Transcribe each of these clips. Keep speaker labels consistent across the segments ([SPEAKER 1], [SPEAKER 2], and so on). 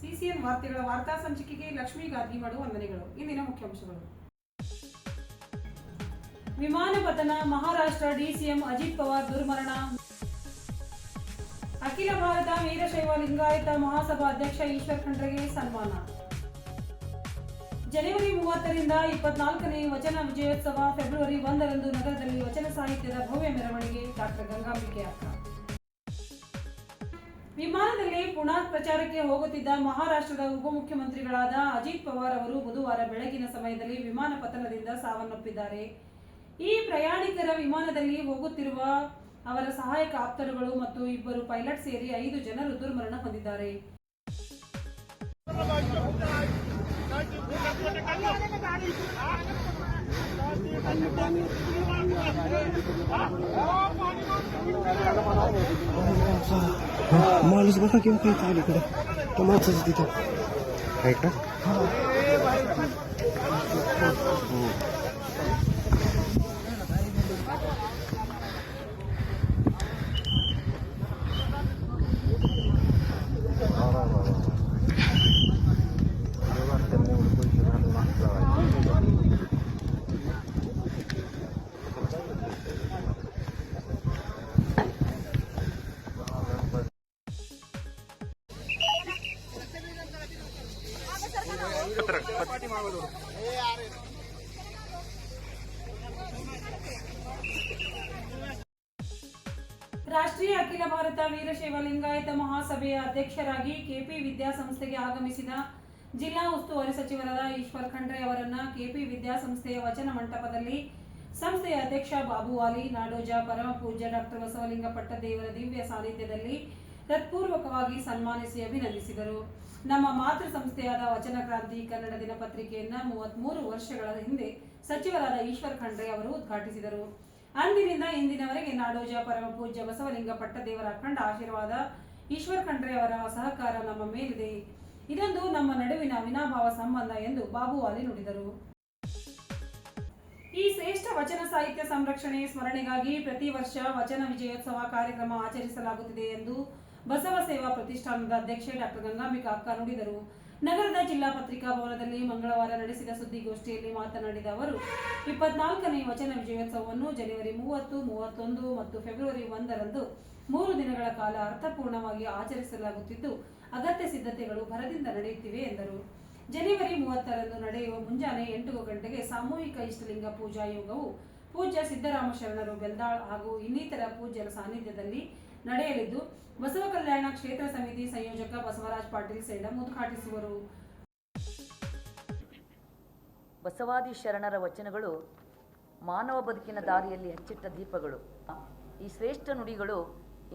[SPEAKER 1] CCN ವಾರ್ತೆಗಳ ವಾರ್ತಾ ಸಂಚಿಕೆಗೆ ಲಕ್ಷ್ಮೀ ಗಾದ್ಗಿಮಡು ವಂದನೆಗಳು. ಇಂದಿನ ಮುಖ್ಯಾಂಶಗಳು. ವಿಮಾನ ಪತನ, ಮಹಾರಾಷ್ಟ್ರ ಡಿಸಿಎಂ ಅಜಿತ್ ಪವಾರ್ ದುರ್ಮರಣ. ಅಖಿಲ ಭಾರತ ವೀರಶೈವ ಲಿಂಗಾಯತ ಮಹಾಸಭಾ ಅಧ್ಯಕ್ಷ ಈಶ್ವರ್ ಖಂಡ್ರೆಗೆ ಸನ್ಮಾನ. ಜನವರಿ 30ರಿಂದ 24ನೇ ವಚನ ವಿಜಯೋತ್ಸವ. ಫೆಬ್ರವರಿ 1ರಂದು ನಗರದಲ್ಲಿ ವಚನ ಸಾಹಿತ್ಯದ ಭವ್ಯ ಮೆರವಣಿಗೆ. ಡಾಕ್ಟರ್ ಗಂಗಾಂಬಿಕೆ ಅಕ್ಕ. ವಿಮಾನದಲ್ಲಿ ಪುಣೆ ಪ್ರಚಾರಕ್ಕೆ ಹೋಗುತ್ತಿದ್ದ ಮಹಾರಾಷ್ಟ್ರದ ಉಪಮುಖ್ಯಮಂತ್ರಿಗಳಾದ ಅಜಿತ್ ಪವಾರ್ ಅವರು ಬುಧವಾರ ಬೆಳಗಿನ ಸಮಯದಲ್ಲಿ ವಿಮಾನ ಪತನದಿಂದ ಸಾವನ್ನಪ್ಪಿದ್ದಾರೆ. ಈ ಪ್ರಯಾಣಿಕರ ವಿಮಾನದಲ್ಲಿ ಹೋಗುತ್ತಿರುವ ಅವರ ಸಹಾಯಕ ಆಪ್ತರುಗಳು ಮತ್ತು ಇಬ್ಬರು ಪೈಲಟ್ ಸೇರಿ 5 ಜನರು ದುರ್ಮರಣ ಹೊಂದಿದ್ದಾರೆ.
[SPEAKER 2] माणूस बघा किंवा काही चालू इकडे तो माणसाचं तिथं आहे का.
[SPEAKER 1] ರಾಷ್ಟ್ರೀಯ ಅಖಿಲ ಭಾರತ ವೀರಶೈವ ಲಿಂಗಾಯತ ಮಹಾಸಭೆಯ ಅಧ್ಯಕ್ಷರಾಗಿ ಕೆಪಿ ವಿದ್ಯಾಸಂಸ್ಥೆಗೆ ಆಗಮಿಸಿದ ಜಿಲ್ಲಾ ಉಸ್ತುವಾರಿ ಸಚಿವರಾದ ಈಶ್ವರ್ ಖಂಡ್ರೆ ಅವರನ್ನ ಕೆಪಿ ವಿದ್ಯಾಸಂಸ್ಥೆಯ ವಚನ ಮಂಟಪದಲ್ಲಿ ಸಂಸ್ಥೆಯ ಅಧ್ಯಕ್ಷ ಬಾಬು ವಾಲಿ, ನಾಡೋಜ ಪರಮ ಪೂಜ್ಯ ಡಾಕ್ಟರ್ ಬಸವಲಿಂಗ ಪಟ್ಟದೇವರ ದಿವ್ಯ ಸಾನ್ನಿಧ್ಯದಲ್ಲಿ ಹೃತ್ಪೂರ್ವಕವಾಗಿ ಸನ್ಮಾನಿಸಿ ಅಭಿನಂದಿಸಿದರು. ನಮ್ಮ ಮಾತೃ ಸಂಸ್ಥೆಯಾದ ವಚನ ಕ್ರಾಂತಿ ಕನ್ನಡ ದಿನಪತ್ರಿಕೆಯನ್ನ 33 ವರ್ಷಗಳ ಹಿಂದೆ ಸಚಿವರಾದ ಈಶ್ವರ್ ಖಂಡ್ರೆ ಅವರು ಉದ್ಘಾಟಿಸಿದರು. ಅಂದಿನಿಂದ ಇಂದಿನವರೆಗೆ ನಾಡೋಜ ಪರಮ ಪೂಜ್ಯ ಬಸವಲಿಂಗ ಪಟ್ಟದೇವರ ಅಖಂಡ ಆಶೀರ್ವಾದ, ಈಶ್ವರ್ ಖಂಡ್ರೆ ಅವರ ಸಹಕಾರ ನಮ್ಮ ಮೇಲಿದೆ. ಇದೊಂದು ನಮ್ಮ ನಡುವಿನ ಅವಿನಾಭಾವ ಸಂಬಂಧ ಎಂದು ಬಾಬು ವಾಲಿ ನುಡಿದರು. ಈ ಶ್ರೇಷ್ಠ ವಚನ ಸಾಹಿತ್ಯ ಸಂರಕ್ಷಣೆ ಸ್ಮರಣೆಗಾಗಿ ಪ್ರತಿ ವರ್ಷ ವಚನ ವಿಜಯೋತ್ಸವ ಕಾರ್ಯಕ್ರಮ ಆಚರಿಸಲಾಗುತ್ತಿದೆ ಎಂದು ಬಸವ ಸೇವಾ ಪ್ರತಿಷ್ಠಾನದ ಅಧ್ಯಕ್ಷೆ ಡಾಕ್ಟರ್ ಗಂಗಾಂಬಿಕಾ ಅಕ್ಕ ನುಡಿದರು. ನಗರದ ಜಿಲ್ಲಾ ಪತ್ರಿಕಾ ಭವನದಲ್ಲಿ ಮಂಗಳವಾರ ನಡೆಸಿದ ಸುದ್ದಿಗೋಷ್ಠಿಯಲ್ಲಿ ಮಾತನಾಡಿದ ಅವರು, 24ನೇ ವಚನ ವಿಜಯೋತ್ಸವವನ್ನು ಜನವರಿ 30, 31 ಮತ್ತು ಫೆಬ್ರವರಿ 1ರಂದು 3 ದಿನಗಳ ಕಾಲ ಅರ್ಥಪೂರ್ಣವಾಗಿ ಆಚರಿಸಲಾಗುತ್ತಿದ್ದು, ಅಗತ್ಯ ಸಿದ್ಧತೆಗಳು ಭರದಿಂದ ನಡೆಯುತ್ತಿವೆ ಎಂದರು. ಜನವರಿ 30ರಂದು ನಡೆಯುವ ಮುಂಜಾನೆ 8 ಗಂಟೆಗೆ ಸಾಮೂಹಿಕ ಇಷ್ಟಲಿಂಗ ಪೂಜಾ ಯೋಗವು ಪೂಜ್ಯ ಸಿದ್ದರಾಮ ಶರಣರು ಬೆಲ್ದಾಳ್ ಹಾಗೂ ಇನ್ನಿತರ ಪೂಜ್ಯರ ಸಾನ್ನಿಧ್ಯದಲ್ಲಿ ನಡೆಯಲಿದ್ದು, ಬಸವ ಕಲ್ಯಾಣ ಕ್ಷೇತ್ರ ಸಮಿತಿ ಸಂಯೋಜಕ ಬಸವರಾಜ್ ಪಾಟೀಲ್ ಸೇಡಂ ಉದ್ಘಾಟಿಸುವರು.
[SPEAKER 3] ಬಸವಾದಿ ಶರಣರ ವಚನಗಳು ಮಾನವ ಬದುಕಿನ ದಾರಿಯಲ್ಲಿ ಹಚ್ಚಿಟ್ಟ ದೀಪಗಳು. ಈ ಶ್ರೇಷ್ಠ ನುಡಿಗಳು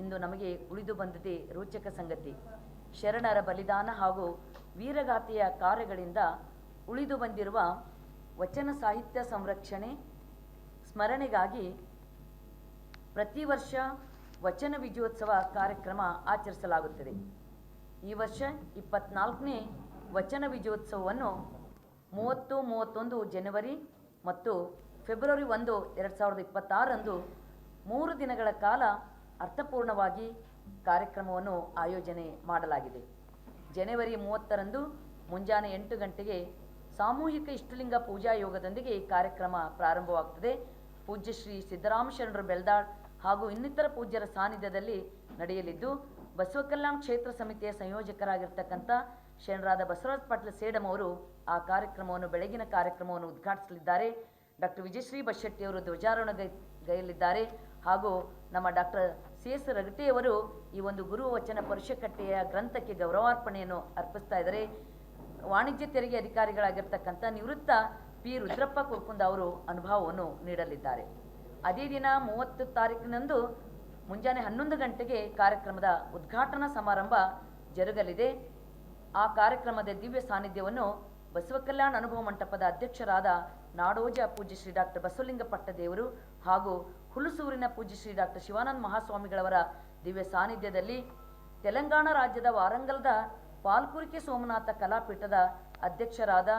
[SPEAKER 3] ಇಂದು ನಮಗೆ ಉಳಿದು ಬಂದಿದೆ ರೋಚಕ ಸಂಗತಿ. ಶರಣರ ಬಲಿದಾನ ಹಾಗೂ ವೀರಗಾಥೆಯ ಕಾರ್ಯಗಳಿಂದ ಉಳಿದು ಬಂದಿರುವ ವಚನ ಸಾಹಿತ್ಯ ಸಂರಕ್ಷಣೆ ಸ್ಮರಣೆಗಾಗಿ ಪ್ರತಿ ವರ್ಷ ವಚನ ವಿಜಯೋತ್ಸವ ಕಾರ್ಯಕ್ರಮ ಆಚರಿಸಲಾಗುತ್ತದೆ. ಈ ವರ್ಷ 24ನೇ ವಚನ ವಿಜಯೋತ್ಸವವನ್ನು 30, 31 ಜನವರಿ ಮತ್ತು ಫೆಬ್ರವರಿ 1, 2026ರಂದು 3 ದಿನಗಳ ಕಾಲ ಅರ್ಥಪೂರ್ಣವಾಗಿ ಕಾರ್ಯಕ್ರಮವನ್ನು ಆಯೋಜನೆ ಮಾಡಲಾಗಿದೆ. ಜನವರಿ 30ರಂದು ಮುಂಜಾನೆ 8 ಗಂಟೆಗೆ ಸಾಮೂಹಿಕ ಇಷ್ಟಲಿಂಗ ಪೂಜಾ ಯೋಗದೊಂದಿಗೆ ಕಾರ್ಯಕ್ರಮ ಪ್ರಾರಂಭವಾಗುತ್ತದೆ. ಪೂಜ್ಯ ಶ್ರೀ ಸಿದ್ದರಾಮ ಶರಣರು ಬೆಲ್ದಾಳ್ ಹಾಗೂ ಇನ್ನಿತರ ಪೂಜ್ಯರ ಸಾನ್ನಿಧ್ಯದಲ್ಲಿ ನಡೆಯಲಿದ್ದು, ಬಸವ ಕಲ್ಯಾಣ ಕ್ಷೇತ್ರ ಸಮಿತಿಯ ಸಂಯೋಜಕರಾಗಿರ್ತಕ್ಕಂಥ ಶರಣರಾದ ಬಸವರಾಜ್ ಪಾಟೀಲ್ ಸೇಡಂ ಅವರು ಆ ಕಾರ್ಯಕ್ರಮವನ್ನು ಬೆಳಗಿನ ಕಾರ್ಯಕ್ರಮವನ್ನು ಉದ್ಘಾಟಿಸಲಿದ್ದಾರೆ. ಡಾಕ್ಟರ್ ವಿಜಯಶ್ರೀ ಬಶೆಟ್ಟಿ ಅವರು ಧ್ವಜಾರೋಹಣಗೈಯಲಿದ್ದಾರೆ ಹಾಗೂ ನಮ್ಮ ಡಾಕ್ಟರ್ CS ರಗಟೆಯವರು ಈ ಒಂದು ಗುರು ವಚನ ಪರಿಷಕಟ್ಟೆಯ ಗ್ರಂಥಕ್ಕೆ ಗೌರವಾರ್ಪಣೆಯನ್ನು ಅರ್ಪಿಸ್ತಾ ಇದ್ದಾರೆ. ವಾಣಿಜ್ಯ ತೆರಿಗೆ ಅಧಿಕಾರಿಗಳಾಗಿರ್ತಕ್ಕಂಥ ನಿವೃತ್ತ P. ರುದ್ರಪ್ಪ ಕುರ್ಕುಂದ ಅವರು ಅನುಭವವನ್ನು ನೀಡಲಿದ್ದಾರೆ. ಅದೇ ದಿನ 30 ತಾರೀಕಿನಂದು ಮುಂಜಾನೆ 11 ಗಂಟೆಗೆ ಕಾರ್ಯಕ್ರಮದ ಉದ್ಘಾಟನಾ ಸಮಾರಂಭ ಜರುಗಲಿದೆ. ಆ ಕಾರ್ಯಕ್ರಮದ ದಿವ್ಯ ಸಾನ್ನಿಧ್ಯವನ್ನು ಬಸವ ಕಲ್ಯಾಣ ಅನುಭವ ಮಂಟಪದ ಅಧ್ಯಕ್ಷರಾದ ನಾಡೋಜ ಪೂಜ್ಯ ಶ್ರೀ ಡಾಕ್ಟರ್ ಬಸವಲಿಂಗ ಪಟ್ಟದೇವರು ಹಾಗೂ ಹುಲಸೂರಿನ ಪೂಜ್ಯ ಶ್ರೀ ಡಾಕ್ಟರ್ ಶಿವಾನಂದ ಮಹಾಸ್ವಾಮಿಗಳವರ ದಿವ್ಯ ಸಾನ್ನಿಧ್ಯದಲ್ಲಿ ತೆಲಂಗಾಣ ರಾಜ್ಯದ ವಾರಂಗಲ್ದ ಪಾಲ್ಕುರಿಕೆ ಸೋಮನಾಥ ಕಲಾಪೀಠದ ಅಧ್ಯಕ್ಷರಾದ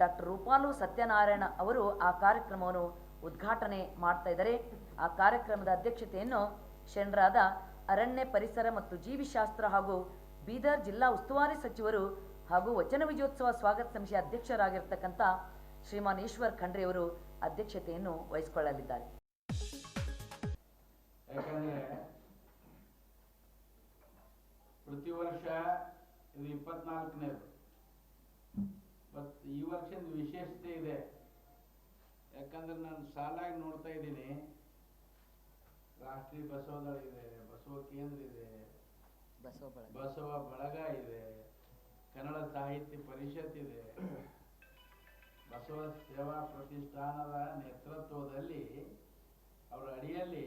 [SPEAKER 3] ಡಾಕ್ಟರ್ ರೂಪಾಲು ಸತ್ಯನಾರಾಯಣ ಅವರು ಆ ಕಾರ್ಯಕ್ರಮವನ್ನು ಉದ್ಘಾಟನೆ ಮಾಡ್ತಾ ಇದ್ದಾರೆ. ಆ ಕಾರ್ಯಕ್ರಮದ ಅಧ್ಯಕ್ಷತೆಯನ್ನು ಶರಣರಾದ ಅರಣ್ಯ ಪರಿಸರ ಮತ್ತು ಜೀವಿಶಾಸ್ತ್ರ ಹಾಗೂ ಬೀದರ್ ಜಿಲ್ಲಾ ಉಸ್ತುವಾರಿ ಸಚಿವರು ಹಾಗೂ ವಚನ ವಿಜಯೋತ್ಸವ ಸ್ವಾಗತ ಸಮಿತಿಯ ಅಧ್ಯಕ್ಷರಾಗಿರ್ತಕ್ಕಂಥ ಶ್ರೀಮಾನ್ ಈಶ್ವರ್ ಖಂಡ್ರೆಯವರು ಅಧ್ಯಕ್ಷತೆಯನ್ನು ವಹಿಸಿಕೊಳ್ಳಲಿದ್ದಾರೆ.
[SPEAKER 4] ಯಾಕಂದ್ರೆ ಪ್ರತಿ ವರ್ಷ ಇದು 24ನೇದು, ಬಟ್ ಈ ವರ್ಷದ ವಿಶೇಷತೆ ಇದೆ. ಯಾಕಂದ್ರೆ ನಾನು ಸಾಲಾಗಿ ನೋಡ್ತಾ ಇದ್ದೀನಿ, ರಾಷ್ಟ್ರೀಯ ಬಸವ ದಳ ಇದೆ, ಬಸವ ಕೇಂದ್ರ ಇದೆ, ಬಸವ ಬಳಗ ಇದೆ, ಕನ್ನಡ ಸಾಹಿತ್ಯ ಪರಿಷತ್ ಇದೆ, ಬಸವ ಸೇವಾ ಪ್ರತಿಷ್ಠಾನದ ನೇತೃತ್ವದಲ್ಲಿ ಅವರ ಅಡಿಯಲ್ಲಿ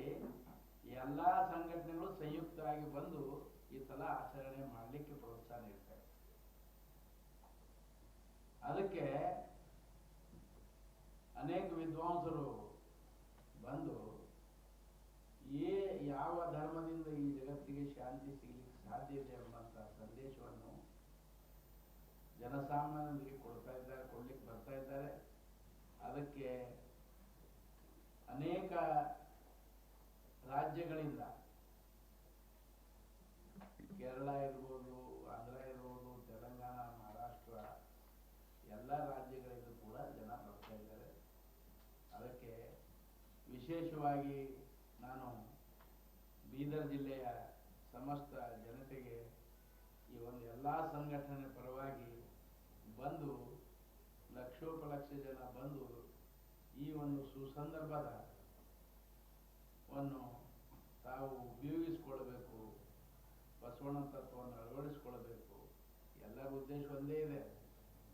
[SPEAKER 4] ಎಲ್ಲ ಸಂಘಟನೆಗಳು ಸಂಯುಕ್ತವಾಗಿ ಬಂದು ಈ ಸಲ ಆಚರಣೆ ಮಾಡಲಿಕ್ಕೆ ಪ್ರೋತ್ಸಾಹ ನೀಡ್ತಾರೆ. ಅದಕ್ಕೆ ಅನೇಕ ವಿದ್ವಾಂಸರು ಬಂದು ಯಾವ ಧರ್ಮದಿಂದ ಈ ಜಗತ್ತಿಗೆ ಶಾಂತಿ ಸಿಗಲಿಕ್ಕೆ ಸಾಧ್ಯ ಇದೆ ಎಂಬಂತ ಸಂದೇಶವನ್ನು ಜನಸಾಮಾನ್ಯರಿಗೆ ಕೊಡ್ಲಿಕ್ಕೆ ಬರ್ತಾ ಇದ್ದಾರೆ. ಅದಕ್ಕೆ ಅನೇಕ ರಾಜ್ಯಗಳಿಂದ, ಕೇರಳ ಇರ್ಬೋದು, ಆಂಧ್ರ ಇರ್ಬೋದು, ತೆಲಂಗಾಣ, ಮಹಾರಾಷ್ಟ್ರ, ಎಲ್ಲ ರಾಜ್ಯಗಳಿಂದ ಕೂಡ ಜನ ಬರ್ತಾ ಇದ್ದಾರೆ. ಅದಕ್ಕೆ ವಿಶೇಷವಾಗಿ ನಾನು ಬೀದರ್ ಜಿಲ್ಲೆಯ ಸಮಸ್ತ ಜನತೆಗೆ ಈ ಒಂದು ಎಲ್ಲ ಸಂಘಟನೆ ಪರವಾಗಿ ಬಂದು ಲಕ್ಷೋಪಲಕ್ಷ ಜನ ಬಂದು ಈ ಒಂದು ಸುಸಂದರ್ಭದ ತಾವು ಉಪಯೋಗಿಸಿಕೊಳ್ಬೇಕು, ಬಸವಣ್ಣ ತತ್ವವನ್ನು ಅಳವಡಿಸಿಕೊಳ್ಬೇಕು. ಎಲ್ಲರ ಉದ್ದೇಶ ಒಂದೇ ಇದೆ,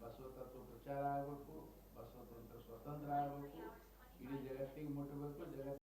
[SPEAKER 4] ಬಸವ ತತ್ವ ಪ್ರಚಾರ ಆಗಬೇಕು, ಬಸವ ತಂತ್ರ ಸ್ವತಂತ್ರ ಆಗಬೇಕು, ಇಡೀ ಜಗತ್ತಿಗೆ ಮುಟ್ಟಬೇಕು, ಜಗತ್ತಿಗೆ